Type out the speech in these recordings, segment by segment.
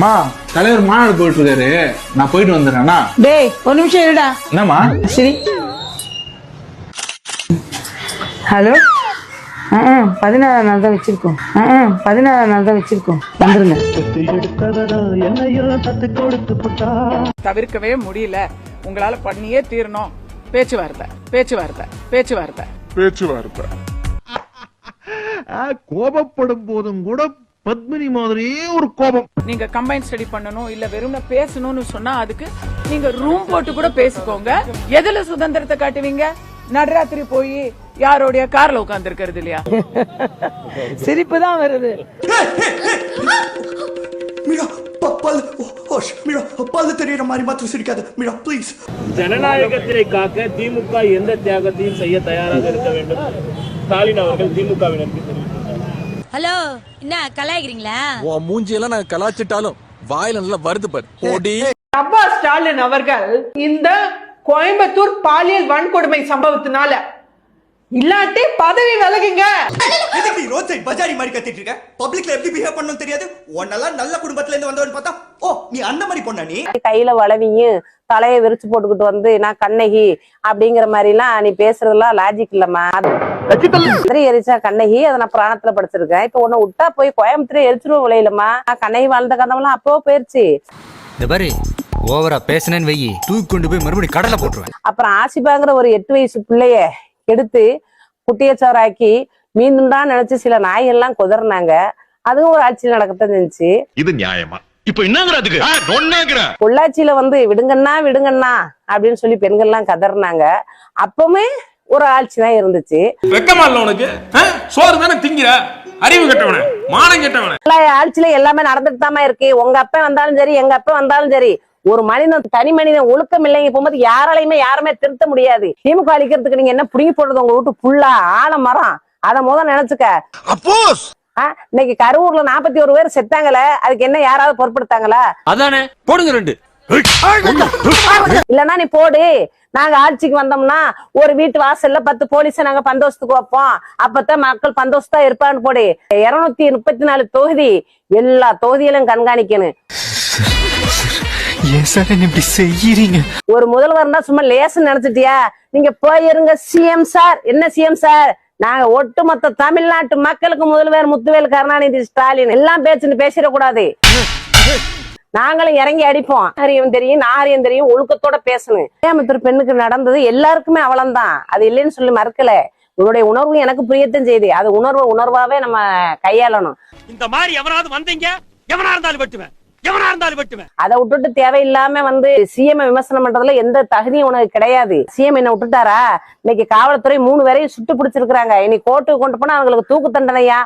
மா தலைவர் மாநாடு போயிட்டு இருக்காரு, நான் போயிட்டு வந்துடுறேன்னா. டேய் ஒரு நிமிஷம் இருடா. என்னம்மா? சரி. ஹலோ. 14 நாள் தான் வச்சிருக்கோம். 14 நாள் தான் வச்சிருக்கோம். வந்துருங்க. தவிர்க்கவே முடியல, உங்களால பண்ணியே தீரணும். பேச்சுவார்த்தை. கோபப்படும் போதும் கூட பத்மினி மாதிரியே ஒரு கோபம். நீங்க கம்பைன் ஸ்டடி பண்ணணும் இல்ல வெறும் பேசணும்னு சொன்னா அதுக்கு நீங்க ரூம் போட்டு கூட பேசிக்கோங்க. எதுல சுதந்திரத்தை காட்டுவீங்க? நடராத்திரி போய் யாரோடைய கார்ல உட்கார்ந்து இருக்கிறது இல்லையா? சிரிப்பு தான் வருது. ஜனநாயகத்தினை காக்க திமுக எந்த தியாகத்தையும் செய்ய தயாராக இருக்க வேண்டும். ஸ்டாலின் அவர்கள் திமுகவினருக்கு தெரிவித்தார். ஹலோ, என்ன கலாய்க்கிறீங்களா? உன் மூஞ்சியெல்லாம் நான் கலாச்சிட்டாலும் வாயில நல்லா வருது பாரு. போடி. அப்பா ஸ்டாலின் அவர்கள் இந்த கோயம்புத்தூர் பாலியல் வன்கொடுமை சம்பவத்தினால இல்லாட்டி பதவி விலகுங்க. எதுக்கு ரோட் சைடு பஜாரி மாதிரி கத்திட்டு இருக்க? பப்ளிக்ல எப்படி பிஹேவ் பண்ணனும் தெரியாது. உன்னெல்லாம் நல்ல குடும்பத்துல இருந்து வந்தவன் பார்த்தா ஓ நீ அந்த மாதிரி பொண்ணா? நீ கையில வளவியும் தலையை விரிச்சு போட்டுக்கிட்டு வந்து நான் கண்ணகி அப்படிங்கிற மாதிரி எல்லாம் நீ பேசுறதெல்லாம் லாஜிக் இல்லம்மா. எரிச்சா கண்ணகி, அதை நான் புராணத்துல படிச்சிருக்கேன். இப்ப உன்னை விட்டா போய் கோயம்புத்தூர் எரிச்சிருவோம் விளையிலமா. கண்ணகி வாழ்ந்த கதவெல்லாம் அப்போ போயிருச்சு. இந்த பாரு ஓவரா பேசினேன்னு வெயி தூக்கி கொண்டு போய் மறுபடியும் கடலை போட்டுருவேன். அப்புறம் ஆசிபாங்கிற ஒரு 8 வயசு பிள்ளைய எடுத்து குட்டியச்சவராக்கி மீண்டும் நினைச்சு சில நாய்கள்லாம் குதறினாங்க. அதுவும் ஒரு ஆட்சியில் நடக்கத்தான் செஞ்சு. இது நியாயமா? இப்ப என்னங்கிறதுக்கு பொள்ளாச்சியில வந்து விடுங்கண்ணா அப்படின்னு சொல்லி பெண்கள்லாம் கதறினாங்க. அப்பவுமே ஒரு ஆட்சி தான் இருந்துச்சு. வெக்கமா இல்ல உனக்கு? சோறு தானே திங்கிற? அறிவு கெட்டவனே, மானம் கெட்டவனே. ஆட்சியில எல்லாமே நடந்துட்டு தாமா இருக்கு. உங்க அப்பா வந்தாலும் சரி, எங்க அப்பா வந்தாலும் சரி, ஒரு மனிதன் தனி மனிதன் ஒழுக்கம் இல்லைங்க போகும்போது யாருமே திருத்த முடியாது. திமுக அழிக்கிறதுக்கு நீங்க என்ன புடுங்கி போடுறது? உங்க வீட்டு புல்லா ஆலமரம், அத முதல் நினைச்சுக்க. இன்னைக்கு கரூர்ல 41 பேர் செத்தாங்களே, அதுக்கு என்ன யாராவது பொறுப்படுத்தாங்களா? அதானே போடுங்க 2. இல்லன்னா நீ போடு. நாங்க ஆட்சிக்கு வந்தோம்னா ஒரு வீட்டு வாசல்ல 10 போலீஸ நாங்க பந்தோஸ்துக்கு வைப்போம். அப்பதான் மக்கள் பந்தோஸ்தா இருப்பான்னு போடு. 234 தொகுதி, எல்லா தொகுதியிலும் கண்காணிக்கணும். ஒரு முதல்வர்னா சும்மா லேசன் நினைச்சிட்டியா? நீங்க போயிருங்க சிஎம் சார். என்ன சிஎம் சார்? நாங்க ஒட்டுமொத்த தமிழ்நாட்டு மக்களுக்கு முதல்வர் முத்துவேல் கருணாநிதி ஸ்டாலின். எல்லாம் பேச்சுன்னு பேசிடக்கூடாது. நாங்களும் இறங்கி அடிப்போம். நாகரிகம் தெரியும், நாகரிகம் தெரியும், ஒழுக்கத்தோட பேசணும். கோயம்புத்தூர் பெண்ணுக்கு நடந்தது எல்லாருக்குமே அவலம்தான். அது இல்லைன்னு சொல்லி மறுக்கல. உன்னுடைய உணர்வு எனக்கு புரியத்தான் செய்யுது. அது உணர்வாவே நம்ம கையாளணும். இந்த மாதிரி எவனாவது வந்தீங்க, எவனா இருந்தாலும் வெட்டுவேன். அதை விட்டுட்டு தேவையில்லாம வந்து சிஎம் விமர்சனம் பண்றதுல எந்த தகுதியும் உனக்கு கிடையாது. சிஎம் என்ன விட்டுட்டாரா? இன்னைக்கு காவல்துறை 3 பேரையும் சுட்டு பிடிச்சிருக்காங்க. இனி கோர்ட்டுக்கு கொண்டு போனா அவங்களுக்கு தூக்கு தண்டனையா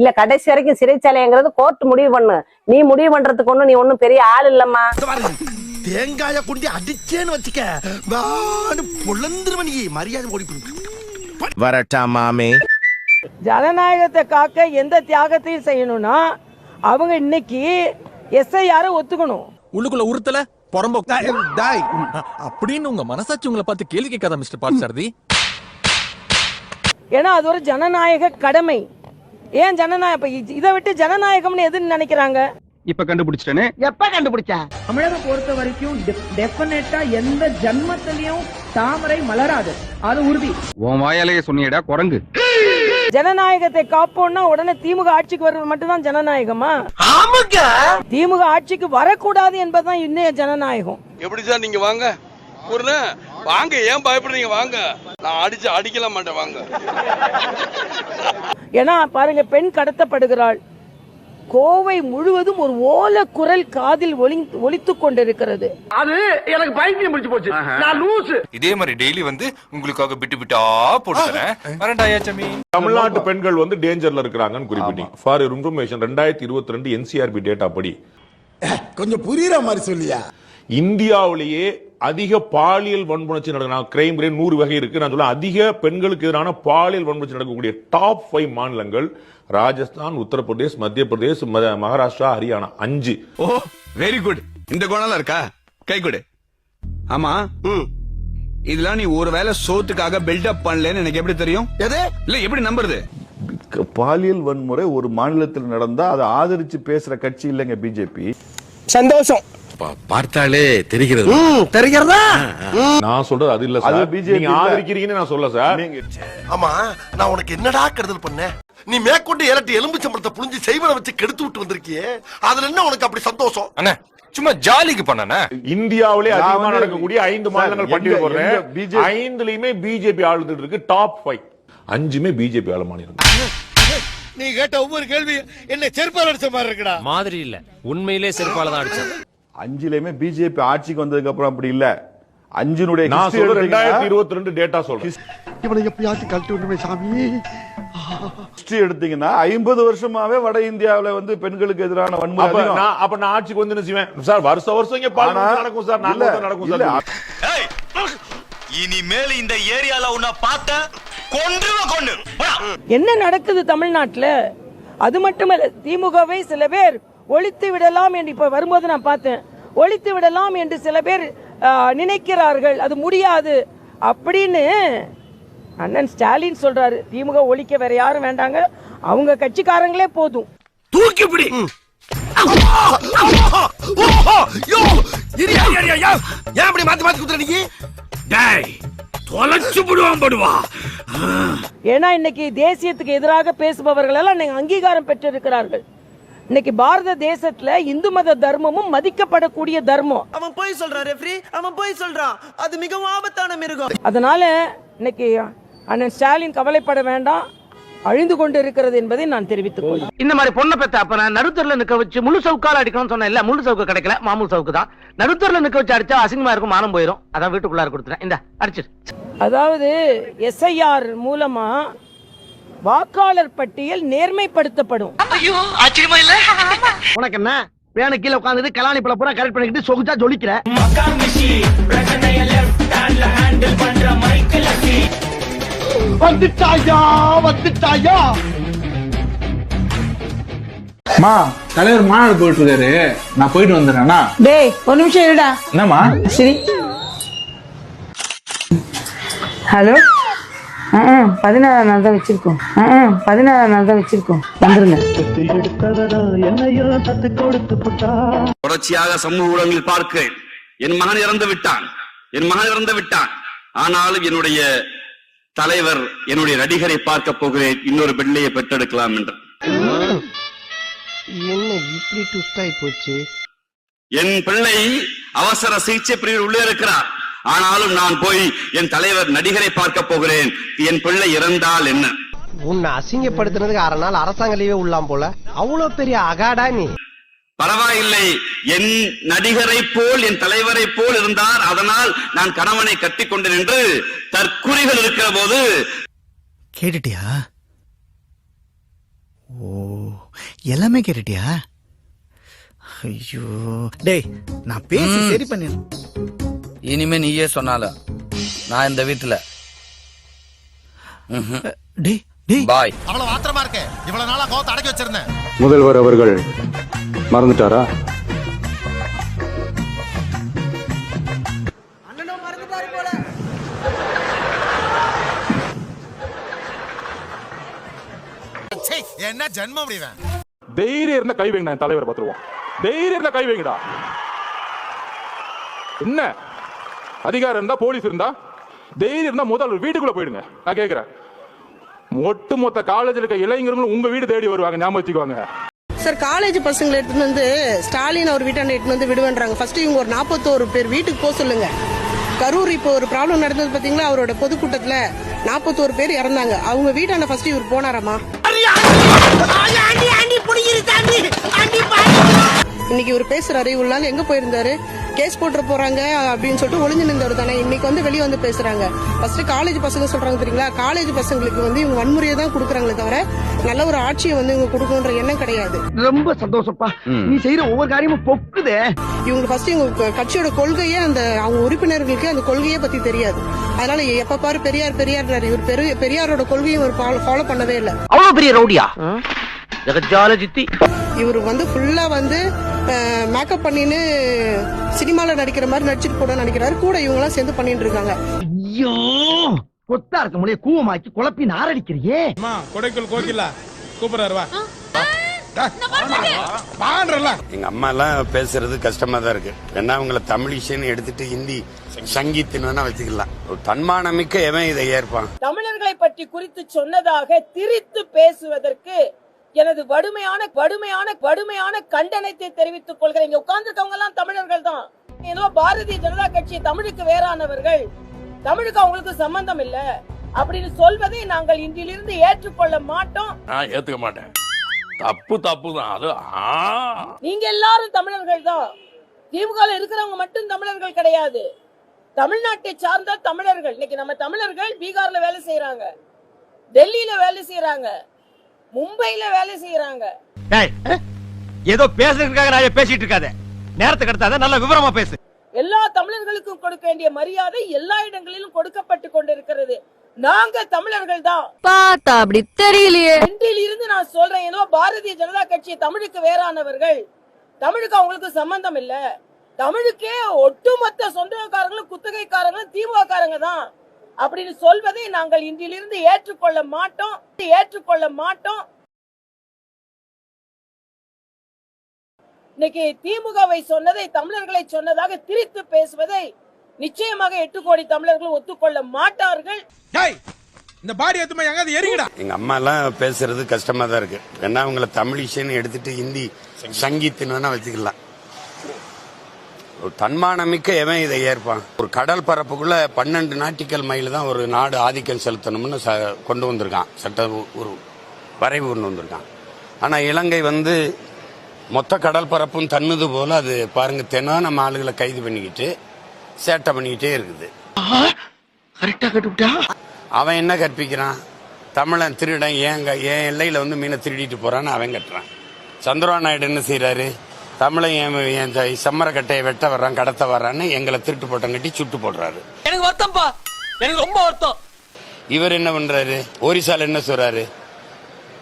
இல்ல கடைசி வரைக்கும் சிறைச்சாலைங்கிறது கோர்ட் முடிவு பண்ணு. நீ முடிவு பண்றதுக்கு ஒண்ணு நீ ஒண்ணும் பெரிய ஆள் இல்லம்மா. தேங்காய குண்டி அடிச்சேன்னு வச்சுக்க பொழந்துருவன். மரியாதை ஓடி வரட்டா மாமே. ஜனநாயகத்தை காக்க எந்த தியாகத்தையும் செய்யணும்னா அவங்க இன்னைக்கு எஸ்ஐஆர ஒத்துக்கணும். உள்ளுக்குள்ள உறுத்தல பொறம்போ அப்படின்னு உங்க மனசாட்சி உங்களை பார்த்து கேள்வி கேட்காத மிஸ்டர் பார்த்தசாரதி. ஏன்னா அது ஒரு ஜனநாயக கடமை. ஏன் ஜனநாயகம்? இதை விட்டு ஜனநாயகம்னு எதுன்னு நினைக்கிறாங்க? இப்ப கண்டுபிடிச்சிட்டேனே. எப்ப கண்டுபிடிச்ச? தமிழகம் பொறுத்த வரைக்கும் டெஃபினட்டா எந்த ஜன்மத்திலையும் தாமரை மலராது. அது உறுதி. உன் வாயாலேயே சொன்னியடா குரங்கு. ஜனநாயகத்தை காப்போம்னா உடனே திமுக ஆட்சிக்கு வருவது மட்டும்தான் ஜனநாயகமா? திமுக ஆட்சிக்கு வரக்கூடாது என்பதுதான் இன்னும் ஜனநாயகம். எப்படி சார் நீங்க வாங்க வாங்க, ஏன் பயப்படுறீங்க? வாங்க, நான் அடிக்கல மாட்டேன், வாங்க. ஏன்னா பாருங்க, பெண் கடத்தப்படுகிறாள். கோவை முழுவதும் ஒரு ஓல குரல் காதில் ஒலித்துக் கொண்டிருக்கிறது. அது எனக்கு பைத்தியம் முடிச்சு போச்சு. நான் லூசு. இதே மாதிரி டெய்லி வந்து உங்களுக்காக பிட்டா போட்டுறேன். தமிழ்நாட்டு பெண்கள் வந்து டேஞ்சர்ல இருக்கிறாங்கன்னு குறிப்பிட்டீங்க. ஃபார் இன்ஃபர்மேஷன் 2022 என்சிஆர்பி டேட்டா படி கொஞ்சம் புரியுற மாதிரி சொல்லியா, இந்தியாவிலேயே அதிக பாலியல் வன்புணர்ச்சி நடக்கும் கிரைம் ரேட் 100 வகை இருக்கு. நான் சொல்ல அதிக பெண்களுக்கு எதிரான பாலியல் வன்புணர்ச்சி நடக்கக்கூடிய டாப் 5 மாநிலங்கள் ராஜஸ்தான், உத்தரப்பிரதேஷ், மத்திய பிரதேஷ், மகாராஷ்டிரா, ஹரியானா. 5. ஓ வெரி குட். இந்த குணம் இருக்கா? கை கொடு. ஆமா, இதெல்லாம் நீ ஒருவேளை சோத்துக்காக பில்டப் பண்ணலன்னு எனக்கு எப்படி தெரியும்? இல்ல எப்படி நம்புறது? பாலியல் வன்முறை ஒரு மாநிலத்தில் நடந்தா அதை ஆதரிச்சு பேசுற கட்சி இல்லைங்க பிஜேபி. சந்தோஷம் பார்த்தாலே தெரிகிறது. தெரிகிறதா? நான் சொல்றது அது இல்ல அது சார். BJP நீங்க ஆதரிக்கிறீங்கன்னு நான் சொல்ல சார். ஆமா, நான் உனக்கு என்னடா கெடுதல் பண்ணேன்? நீ மேற்கொண்டு ஏலட்டி எலும்பு சம்பளத்தை புழிஞ்சு செய்வன வச்சு கெடுத்து விட்டு வந்திருக்கியே, அதுல என்ன உனக்கு அப்படி சந்தோஷம்? அண்ணா சும்மா ஜாலிக்கு பண்ணனே. இந்தியாவிலே நான் அதிகமா வந்து நடக்கக்கூடிய 5 மாநிலங்கள் பட்டியல் போடுறேன். 5லயுமே பிஜேபி ஆளுந்துட்டு இருக்கு. டாப் 5 5மே பிஜேபி ஆள மாநிலம். நீ கேட்ட ஒவ்வொரு கேள்வி என்ன செருப்பால அடிச்ச மாதிரி இருக்குடா. மாதிரி இல்ல, உண்மையிலே செருப்பால தான் அடிச்சேன். 5லயுமே பிஜேபி ஆட்சிக்கு வந்ததுக்கு அப்புறம் அப்படி இல்ல. 5னுடைய நான் சொல்ற 2022 டேட்டா சொல்றேன். இவனை எப்படியாச்சும் கழட்டி விடுமே சாமி. ஹிஸ்டரி எடுத்தீங்கன்னா 50 வருஷமாவே வட இந்தியாவுல வந்து பெண்களுக்கு எதிரான வன்முறை அதிகம். அப்ப நான் ஆட்சிக்கு வந்து என்ன செய்வேன் சார்? வருஷம் இங்க பார்லிமெண்ட் நடக்கும் சார். நான் நடக்கும் சார். இனிமேல் இந்த ஏரியால உன்னை பார்த்த கொன்று என்ன நடக்குது தமிழ்நாட்டுல? அது மட்டுமல்ல, திமுகவை சில பேர் ஒழித்து விடலாம் என்று இப்ப வரும்போது நான் பார்த்தேன். ஒழித்து விடலாம் என்று சில பேர் நினைக்கிறார்கள். அது முடியாது அப்படின்னு அண்ணன் ஸ்டாலின் சொல்றாரு. திமுக ஒழிக்க வேற யாரும் வேண்டாங்க, அவங்க கட்சிக்காரங்களே போதும். தூக்கி பிடி. ஏன் இப்படி மாத்தி மாத்தி குத்துற நீ? டேய் தொலைச்சு விடுவான் படுவா. ஏன்னா இன்னைக்கு தேசியத்துக்கு எதிராக பேசுபவர்கள் எல்லாம் இன்னைக்கு அங்கீகாரம் பெற்றிருக்கிறார்கள். இன்னைக்கு பாரத தேசத்துல இந்து மத தர்மமும் மதிக்கப்படக்கூடிய தர்மம். அவன் போய் சொல்றான் ரெஃப்ரி, அவன் போய் சொல்றான். அது மிகவும் ஆபத்தான மிருகம். அதனால இன்னைக்கு அண்ணன் ஸ்டாலின் கவலைப்பட வேண்டாம், அழிந்து கொண்டு இருக்கிறது என்பதை நான் தெரிவித்துக் கொள்கிறேன். இந்த மாதிரி பொண்ணை பெத்த அப்ப நான் நடுத்தர்ல நிக்க வச்சு முழு சவுக்கால அடிக்கணும்னு சொன்னேன். இல்ல முழு சவுக்கு கிடைக்கல, மாமூல் சவுக்கு தான். நடுத்தர்ல நிக்க வச்சு அடிச்சா அசிங்கமா இருக்கும், மானம் போயிடும். அதான் வீட்டுக்குள்ளார கொடுத்துறேன். இந்த அடிச்சிரு. அதாவது SIR மூலமா வாக்காளர் பட்டியல் நேர்மைப்படுத்தப்படும். ஆச்சரியமா இல்ல? உனக்கு என்ன வேணு? கீழே உட்கார்ந்து கலாணி பழ பூரா கரெக்ட் பண்ணிக்கிட்டு சொகுச்சா ஜொலிக்கிற. வந்துட்டாயா வந்துட்டாயா. மா, தலைவர் மாநாடு போயிட்டு இருக்காரு, நான் போயிட்டு வந்துடுறேன்னா. டேய் ஒரு நிமிஷம் இருடா. என்னம்மா? சரி. ஹலோ. 14ஆம் நாள் தான் வச்சிருக்கோம். 14ஆம் நாள் தான் வச்சிருக்கோம். வந்துருங்க. தொடர்ச்சியாக சமூக ஊடகங்களில் பார்க்கிறேன், என் மகன் இறந்து விட்டான், ஆனாலும் என்னுடைய தலைவர் என்னுடைய நடிகரை பார்க்க போகிறேன், இன்னொரு பிள்ளையை பெற்றெடுக்கலாம் என்று. என்ன இப்படி ட்விஸ்டாய் போச்சு? என் பிள்ளை அவசர சிகிச்சை பிரிவில் உள்ளே இருக்கிறார், ஆனாலும் நான் போய் என் தலைவர் நடிகரை பார்க்க போகிறேன், என் பிள்ளை இறந்தால் என்ன? உன்னை அசிங்கப்படுத்தினதுக்கு 6 நாள் அரசாங்க லீவே உள்ளாம் போல. அவ்வளவு பெரிய அகாடா நீ. பரவாயில்லை, என் நடிகரை போல் என் தலைவரை போல் இருந்தார், அதனால் நான் கணவனை கட்டிக்கொண்டேன் என்று தற்குறிகள் இருக்கிற போது கேட்டுட்டியா? ஓ, எல்லாமே கேட்டுட்டியா? ஐயோ டேய், நான் பேசி சரி பண்ணிடுறேன். இனிமே நீயே சொன்னால நான் இந்த வீட்டுல பாய். அவ்வளவு ஆத்திரமா இருக்க, இவ்வளவு நாளா கோவத்தை அடக்கி வச்சிருந்தேன். முதல்வர் அவர்கள் மறந்துட்டாரா? என்ன ஜென்மம் முடிவேன். தைரியம் இருந்தா கை வைங்க, தலைவர் பார்த்துருவோம். தைரியம் இருந்தா கை வைங்கடா. என்ன அதிகாரம் இருந்தா, போலீஸ் இருந்தா, தைரியம் இருந்தா முதல்ல வீட்டுக்குள்ள போயிடுங்க. நான் கேக்குறேன், ஒட்டுமொத்த காலேஜில் இருக்க இளைஞர்களும் உங்க வீடு தேடி வருவாங்க, ஞாபகம் வச்சுக்கோங்க. சார், காலேஜ் பசங்களை எடுத்துட்டு வந்து ஸ்டாலின் அவர் வீட்டாண்ட எடுத்துட்டு வந்து விடுவேன்றாங்க. ஃபர்ஸ்ட் இவங்க ஒரு 41 பேர் வீட்டுக்கு போக சொல்லுங்க. கரூர் இப்போ ஒரு ப்ராப்ளம் நடந்தது பாத்தீங்களா, அவரோட பொதுக்கூட்டத்துல 41 பேர் இறந்தாங்க. அவங்க வீட்டாண்ட ஃபர்ஸ்ட் இவர் போனாராமா? இன்னைக்கு இவர் பேசுறாரு, இவ்வளவு நாள் எங்க போயிருந்தாரு? கேஸ் போட்டு போறாங்க அப்படின்னு சொல்லிட்டு ஒளிஞ்சு நின்றவர் தானே. இன்னைக்கு வந்து வெளியே வந்து பேசுறாங்க. ஃபர்ஸ்ட் காலேஜ் பசங்க சொல்றாங்க தெரியுங்களா, காலேஜ் பசங்களுக்கு வந்து இவங்க வன்முறையை தான் கொடுக்குறாங்களே தவிர நல்ல ஒரு ஆட்சியை வந்து இவங்க கொடுக்கணுன்ற எண்ணம் கிடையாது. ரொம்ப சந்தோஷப்பா, நீ செய்யற ஒவ்வொரு காரியமும் பொக்குதே. இவங்க ஃபர்ஸ்ட் இவங்க கட்சியோட கொள்கையே, அந்த அவங்க உறுப்பினர்களுக்கு அந்த கொள்கையை பத்தி தெரியாது. அதனால எப்ப பாரு பெரியார் பெரியார், இவர் பெரியாரோட கொள்கையை இவர் ஃபாலோ பண்ணவே இல்லை. அவ்வளவு பெரிய ரவுடியா ஜகஜாலஜித்தி. இவர் வந்து ஃபுல்லா வந்து மேக்கப் பண்ணின்னு சினிமால நடிக்கிற மாதிரி நடிச்சிட்டு போட நினைக்கிறாரு. கூட இவங்க எல்லாம் சேர்ந்து பண்ணிட்டு இருக்காங்க. ஐயோ, கொத்தா இருக்க முடிய கூவமாக்கி குழப்பி நாரடிக்கிறியே. கொடைக்குள் கோகிலா கூப்பிடுறாரு வா. எங்க அம்மா எல்லாம் பேசுறது கஷ்டமா தான் இருக்கு. ஏன்னா அவங்கள தமிழிஷன்னு எடுத்துட்டு ஹிந்தி சங்கீத்தின்னு வேணா வச்சுக்கலாம். ஒரு தன்மானமிக்க எவன் இதை ஏற்பான்? தமிழர்களை பற்றி குறித்து சொன்னதாக திரித்து பேசுவதற்கு எனது வடுமையான கண்டனத்தை தெரிவித்துக் கொள்கிறேன். இங்க உட்கார்ந்துருக்கவங்க எல்லாம் தமிழர்கள் தான். ஏதோ பாரதிய ஜனதா கட்சி தமிழுக்கு வேறானவர்கள், தமிழுக்கு அவங்களுக்கு சம்பந்தம் இல்ல அப்படின்னு சொல்வதை நாங்கள் இன்றிலிருந்து ஏற்றுக்கொள்ள மாட்டோம். நான் ஏத்துக்க மாட்டேன். தப்பு தான் அது. நீங்க எல்லாரும் தமிழர்கள் தான். திமுக இருக்கிறவங்க மட்டும் தமிழர்கள் கிடையாது. தமிழ்நாட்டை சார்ந்த தமிழர்கள். இன்னைக்கு நம்ம தமிழர்கள் பீகார்ல வேலை செய்யறாங்க, டெல்லியில வேலை செய்யறாங்க, மும்பைல வேலை செய்யறாங்க. ஏதோ பேசுறதுக்காக நான் பேசிட்டு இருக்காத, நேரத்தை கடத்தாத, நல்ல விவரமா பேசு. எல்லா தமிழர்களுக்கும் கொடுக்க வேண்டிய மரியாதை எல்லா இடங்களிலும் கொடுக்கப்பட்டு கொண்டிருக்கிறது. நாங்க தமிழர்கள் தான். பார்த்தா அப்படி தெரியலையே. இன்றில் இருந்து நான் சொல்றேன், ஏதோ பாரதிய ஜனதா கட்சி தமிழுக்கு வேறானவர்கள், தமிழுக்கு அவங்களுக்கு சம்பந்தம் இல்ல, தமிழுக்கே ஒட்டுமொத்த சொந்தக்காரங்களும் குத்தகைக்காரங்களும் திமுக காரங்க தான் அப்படின்னு சொல்வதை நாங்கள் இன்றிலிருந்து ஏற்றுக்கொள்ள மாட்டோம். இன்னைக்கு திமுகவை சொன்னதை தமிழர்களை சொன்னதாக திரித்து பேசுவதை நிச்சயமாக 8 கோடி தமிழர்கள் ஒத்துக்கொள்ள மாட்டார்கள். இந்த பாடி எத்துமா எங்க எரிங்கடா. எங்க அம்மா எல்லாம் பேசுறது கஷ்டமா தான் இருக்கு. ஏன்னா அவங்கள தமிழிஷன்னு எடுத்துட்டு ஹிந்தி சங்கீத்தின்னு வேணா வச்சுக்கலாம். ஒரு தன்மானமிக்க எவன் இதை ஏற்பான்? ஒரு கடல் பரப்புக்குள்ள 12 நாட்டிக்கல் மைல் தான் ஒரு நாடு ஆதிக்கம் செலுத்தணும்னு கொண்டு வந்திருக்கான், சட்ட ஒரு வரைவு கொண்டு வந்திருக்கான். ஆனா இலங்கை மொத்த கடல் பரப்பும் தன்னுது போல அது பாருங்க, தினம் நம்ம ஆளுகளை கைது பண்ணிக்கிட்டு சேட்டை பண்ணிக்கிட்டே இருக்குது. அவன் என்ன கற்பிக்கிறான்? தமிழன் திருடன் என் எல்லையில மீனை திருடிட்டு போறான்னு அவன் கட்டுறான். சந்திரபாபு நாயுடு என்ன செய்யறாரு? தமிழன் என் செம்மரக்கட்டையை வெட்ட வர்றான், கடத்த வர்றான்னு எங்களை திருட்டு போட்டம் கட்டி சுட்டு போடுறாரு. எனக்கு வருத்தம்ப்பா, எனக்கு ரொம்ப வருத்தம். இவர் என்ன பண்றாரு? ஒரிசால என்ன சொல்றாரு?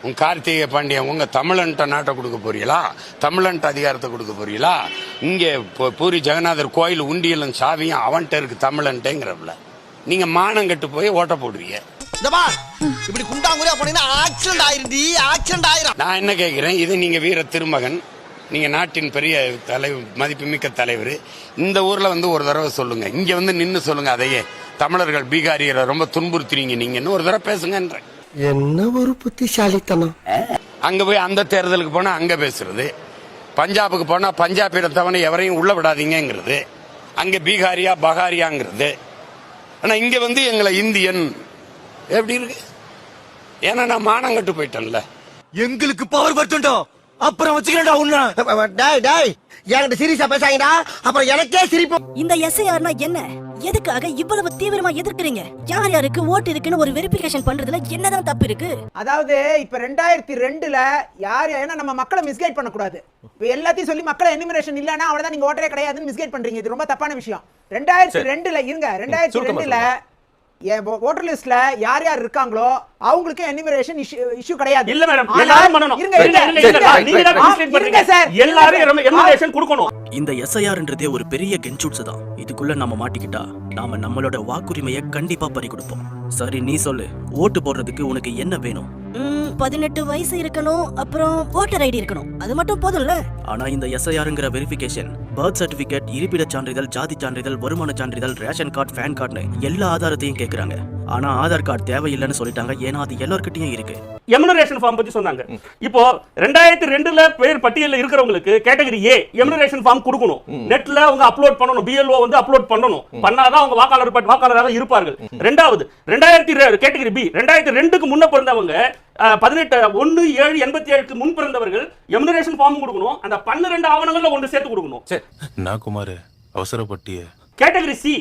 உங்க கார்த்திகை பாண்டியன் உங்க தமிழன்ட்ட நாட்டை கொடுக்க போறீங்களா? தமிழன்ட்ட அதிகாரத்தை கொடுக்க போறீங்களா? இங்க பூரி ஜெகநாதர் கோயில் உண்டியலும் சாவியும் அவன்கிட்ட இருக்கு தமிழன்ட்டேங்கிறப்பல நீங்க மானம் கட்டு போய் ஓட்ட போடுறீங்க. நான் என்ன கேட்கிறேன், இது நீங்க வீர திருமகன், நீங்க நாட்டின் பெரிய தலைவர், மதிப்புமிக்க தலைவர். இந்த ஊர்ல ஒரு தடவை சொல்லுங்க, இங்க நின்னு சொல்லுங்க, அதையே தமிழர்கள் பீகாரியரை ரொம்ப துன்புறுத்துறீங்க நீங்கன்னு ஒரு தடவை பேசுங்கன்ற. என்ன ஒரு புத்திசாலித்தனம். அங்க போய் அந்த தேர்தலுக்கு போனா அங்க பேசுறது, பஞ்சாபுக்கு போனா பஞ்சாபிடத்தவனை எவரையும் உள்ள விடாதீங்கிறது, அங்க பீகாரியா பகாரியாங்கிறது. ஆனா இங்க எங்களை இந்தியன் எப்படி இருக்கு? ஏன்னா நான் மானம் கட்டு போயிட்டேன்ல. எங்களுக்கு பவர் பட்டுண்டோ அப்புறம் வச்சுக்கிறேன்டா உன்ன. டேய் டேய் என்கிட்ட சீரியஸா பேசாங்கடா, அப்புறம் எனக்கே சிரிப்பு. இந்த எஸ்ஐஆர்னா என்ன? எதுக்காக இவ்வளவு தீவிரமா எதிர்க்கிறீங்க? யார் யாருக்கு ஓட்டு இருக்குன்னு ஒரு வெரிஃபிகேஷன் பண்றதுல என்னதான் தப்பு இருக்கு? அதாவது இப்ப 2002ல யார் ஏன்னா நம்ம மக்களை மிஸ்கைட் பண்ணக்கூடாது. இப்ப எல்லாத்தையும் சொல்லி மக்களை எனிமினேஷன் இல்லன்னா அவ்வளவுதான், நீங்க ஓட்டரே கிடையாதுன்னு மிஸ்கைட் பண்றீங்க. இது ரொம்ப தப்பான விஷயம். 2002ல இருங்க, 2002ல ஓட்டர் லிஸ்ட்ல யார் யார் இருக்காங்களோ அவங்களுக்கு எனிமினேஷன் இஷ்யூ கிடையாது. இல்ல மேடம், எல்லாரும் பண்ணனும். நீங்க தான் மிஸ்கைட் பண்றீங்க சார். எல்லாரும் எனிமினேஷன் கொடுக்கணும். இந்த எஸ்ஐஆர்ன்றதே ஒரு பெரிய கென்சூட்ஸ் தான். இதுக்குள்ள நம்ம மாட்டிக்கிட்டா நாம நம்மளோட வாக்குரிமையை கண்டிப்பா பறி கொடுப்போம். சரி, நீ சொல்லு, ஓட்டு போடுறதுக்கு உனக்கு என்ன வேணும்? 18 வயசு இருக்கணும், அப்புறம் ஓட்டர் ஐடி இருக்கணும், அது மட்டும் போதும்ல. ஆனா இந்த எஸ்ஐஆர்ங்கிற வெரிஃபிகேஷன் பர்த் சர்டிபிகேட், இருப்பிட சான்றிதழ், ஜாதி சான்றிதழ், வருமான சான்றிதழ், ரேஷன் கார்டு, பேன் கார்டு எல்லா ஆதாரத்தையும் கேக்குறாங்க. ஆனா ஆதார் கார்டு தேவையில்லைன்னு சொல்லிட்டாங்க. ஏன்னா அது எல்லார்கிட்டயும் இருக்கு. எம்யூனரேஷன் ஃபார்ம் பத்தி சொன்னாங்க. இப்போ 2002ல பேர் பட்டியல்ல இருக்கிறவங்களுக்கு கேட்டகரி ஏ எம்யூனரேஷன் ஃபார்ம் கொடுக்கணும். நெட்ல அவங்க அப்லோட் பண்ணணும், BLO அப்லோட் பண்ணணும். பண்ணாதான் அவங்க வாக்காளராக இருப்பார்கள். ரெண்டாவது 2002 கேட்டகரி பி 2002க்கு முன்ன பிறந்தவங்க 18/1/87க்கு முன் பிறந்தவர்கள் எம்யூனரேஷன் ஃபார்ம் கொடுக்கணும். அந்த 12 ஆவணங்கள்ல ஒன்று சேர்த்து கொடுக்கணும். நான் குமார் அவசரப்பட்டிய கேட்டகரி சி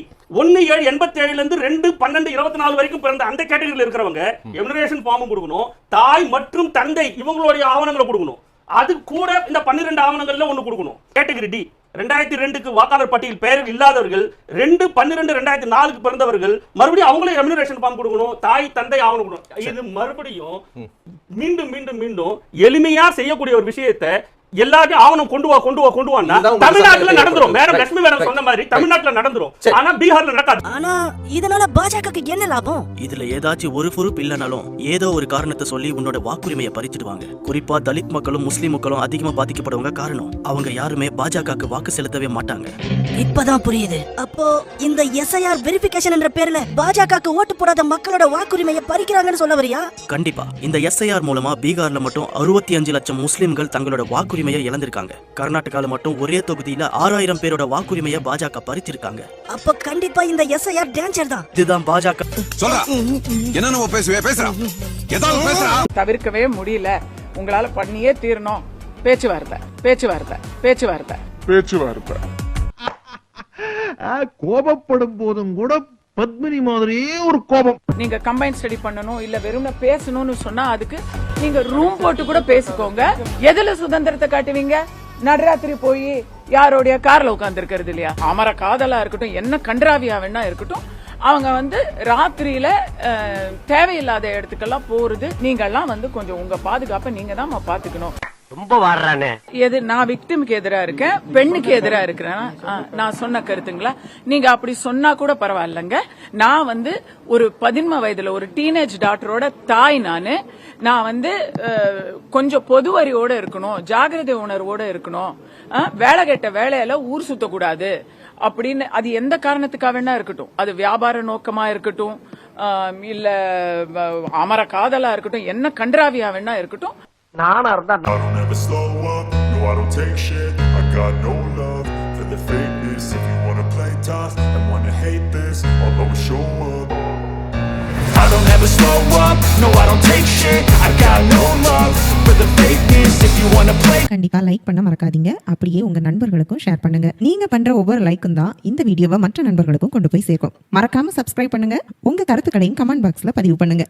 1/7/87ல இருந்து 2/12/24 வரைக்கும் பிறந்த அந்த கேட்டகரியில் இருக்கிறவங்க எம்யூனரேஷன் ஃபார்ம் கொடுக்கணும். தாய் மற்றும் தந்தை இவங்களுடைய ஆவணங்களை கொடுக்கணும். அது கூட இந்த 12 ஆவணங்கள்ல ஒண்ணு கொடுக்கணும். கேட்டகரி டி 2002க்கு வாக்காளர் பட்டியல் பெயர் இல்லாதவர்கள் 2/12/2004க்கு பிறந்தவர்கள் மறுபடியும் அவங்களே ரெம்யூனரேஷன் ஃபார்ம் கொடுக்கணும். தாய் தந்தை ஆவணம் கொடுக்கணும். இது மறுபடியும் மீண்டும் மீண்டும் மீண்டும் எளிமையா செய்யக்கூடிய ஒரு விஷயத்தை எல்லாத்தையும் ஆவணம் கொண்டு வான்னா தமிழ்நாட்டுல நடந்துரும். மேடம் லட்சுமி மேடம் சொன்ன மாதிரி தமிழ்நாட்டுல நடந்துரும். ஆனா பீகார்ல நடக்காது. ஆனா இதனால பாஜகவுக்கு என்ன லாபம்? இதுல ஏதாச்சும் ஒரு பொறுப்பு இல்லனாலும் ஏதோ ஒரு காரணத்தை சொல்லி உன்னோட வாக்குரிமையை பறிச்சிடுவாங்க. குறிப்பா தலித் மக்களும் முஸ்லிம் மக்களும் அதிகமா பாதிக்கப்படுவாங்க. காரணம் அவங்க யாருமே பாஜகவுக்கு வாக்கு செலுத்தவே மாட்டாங்க. இப்பதான் புரியுது. அப்போ இந்த எஸ்ஐஆர் வெரிஃபிகேஷன் என்ற பேர்ல பாஜகவுக்கு ஓட்டு போடாத மக்களோட வாக்குரிமையை பறிக்கிறாங்கன்னு சொல்ல வரியா? கண்டிப்பா. இந்த எஸ்ஐஆர் மூலமா பீகார்ல மட்டும் 65 லட்சம் முஸ்லிம்கள் தங்களோட வாக்குரிமையை இழந்திருக்காங்க. கர்நாடகால மட்டும் ஒரே தொகுதியில 6000 பேரோட வாக்குரிமையை பாஜக பறிச்சிருக்காங்க. அப்ப கண்டிப்பா இந்த எஸ்ஐஆர் டேஞ்சர் தான். இதுதான் பாஜக தவிர்க்கவே முடியல. உங்களால பண்ணியே தீரணும். பேச்சுவார்த்தை. கோபப்படும் போதும் கூட பத்மினி மாதிரியே ஒரு கோபம். நீங்க கம்பைன் ஸ்டடி பண்ணணும் இல்ல வெறும் பேசணும்னு சொன்னா அதுக்கு நீங்க ரூம் போட்டு கூட பேசிக்கோங்க. எதுல சுதந்திரத்தை காட்டுவீங்க? நடுராத்திரி போய் யாரோடைய கார்ல உட்கார்ந்து இருக்கிறது இல்லையா? அமர காதலா இருக்கட்டும், என்ன கன்றாவியா வேணா இருக்கட்டும், அவங்க ராத்திரியில தேவையில்லாத இடத்துக்கெல்லாம் போறது. நீங்க எல்லாம் கொஞ்சம் உங்க பாதுகாப்பை நீங்க தான் பாத்துக்கணும். ரொம்ப வாடுறானே. எது நான் விக்டிமுக்கு எதிரா இருக்கேன், பெண்ணுக்கு எதிரா இருக்கிறேன்? நான் சொன்ன கருத்துங்களா? நீங்க அப்படி சொன்னா கூட பரவாயில்லைங்க. நான் ஒரு 13 வயதுல ஒரு டீனேஜ் டாக்டரோட தாய். நான் கொஞ்சம் பொதுவறியோட இருக்கணும், ஜாகிரதை உணர்வோட இருக்கணும். வேலை கெட்ட வேலையில ஊர் சுத்தக்கூடாது அப்படின்னு அது எந்த காரணத்துக்காக வேணா இருக்கட்டும். அது வியாபார நோக்கமா இருக்கட்டும், இல்ல அமர காதலா இருக்கட்டும், என்ன கன்றாவியா வேணா இருக்கட்டும். நானா இருந்தா கண்டிப்பா லைக் பண்ண மறக்காதீங்க. அப்படியே உங்க நண்பர்களுக்கும் ஷேர் பண்ணுங்க. நீங்க பண்ற ஒவ்வொரு லைக்கும் தான் இந்த வீடியோவை மற்ற நண்பர்களுக்கும் கொண்டு போய் சேர்க்கும். மறக்காம சப்ஸ்கிரைப் பண்ணுங்க. உங்க கருத்துக்களையும் கமெண்ட் பாக்ஸ்ல பதிவு பண்ணுங்க.